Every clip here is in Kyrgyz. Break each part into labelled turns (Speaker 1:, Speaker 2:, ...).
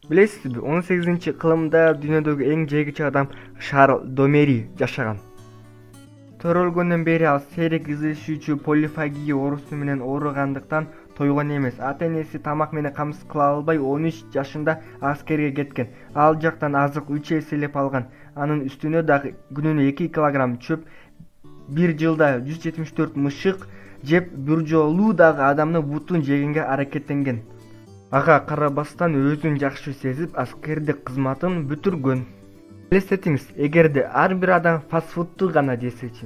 Speaker 1: Билесизби, 18-кылымда дүйнөдөгү эң жегичи адам Шарль Домери жашаган. Төрөлгөндөн бери ал сейрек изилешүүчү полифагия оорусу менен ооругандыктан тойгон эмес. Ата-энеси тамак менен камсыз кыла албай 13 жашында аскерге кеткен. Ал жактан азык 3 эселеп алган. Анын үстүнө дагы күнүнө 2 килограмм чөп, бир жылда 174 мышык жеп, бир жолу дагы адамдын бутун жегенге аракеттенген. Ага карабастан өзүн жакшы сезип, аскердик кызматын бүтүргөн. Элестетиңиз, эгерде ар бир адам фастфудту гана жесечи.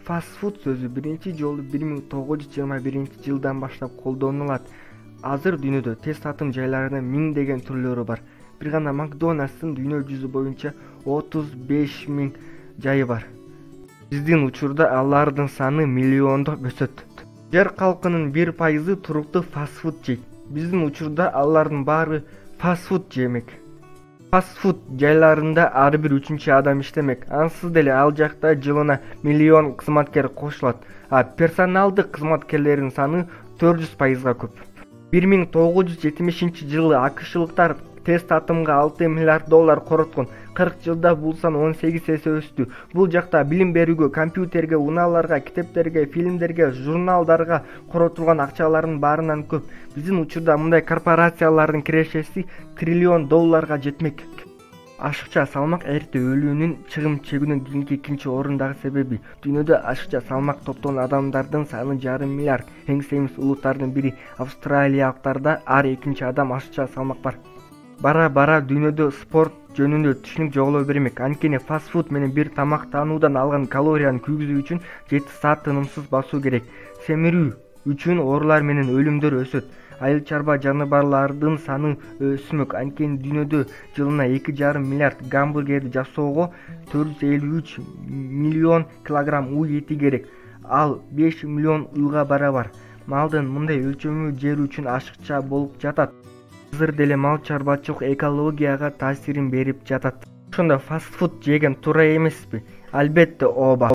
Speaker 1: Фастфуд сөзү биринчи жолу 1921-жылдан баштап колдонулат. Азыр дүйнөдө тез татым жайларынын миңдеген түрлөрү бар. Бир гана Макдональдстын дүйнө жүзү боюнча 35 000 жайы бар. Биздин учурда алардын саны миллиондоп өсөт. Жер калкынын 1% туруктуу фастфуд жейт. Биздин учурда алардын баары фастфуд жемек. Фастфуд жайларында ар бир 3-чү адам иштемек. Ансыз деле ал жакта жылына миллион кызматкер кошулат. А персоналдык кызматкерлердин саны 400%га көп. 1970-жылы акшылыктар тез татымга $6 миллиард короткон. 40 жылда бул сан 18 эсе өстү. Бул жакта билим берүүгө, компьютерге, унааларга, китептерге, фильмдерге, журналдарга коротулган акчалардын баарынан көп. Биздин учурда мындай корпорациялардын кирешеси $1 триллион жетмек. Ашыкча салмак эрте өлүүнүн чыгым чегүүнүн кийинки экинчи орундагы себеби. Дүйнөдө ашыкча салмак топтогон адамдардын саны 1,5 миллиард. Эң семиз улуттардын бири австралиялыктарда ар экинчи адам ашыкча салмак бар. Бара дүйнөдө спорт жөнүндө түшүнүк жоголо бермек. Анткени фастфуд менен бир тамактануудан алган калорияны күйгүзүү үчүн 7 саат тынымсыз басуу керек. Семирүү үчүн оорулар менен өлүмдөр өсөт. Айыл чарба жаныбарлардын саны өсмөк. Анткени дүйнөдө жылына 2,5 миллиард гамбургерди жасоого 453 миллион килограмм уу эти керек. Ал 5 миллион уйга барабар. Малдын мындай өлчөмү жер үчүн ашыкча болуп жатат. Азыр деле мал чарбачылык экологияга таасирин берип жатат. Ошондо фастфуд жеген туура эмеспи? Албетте ооба.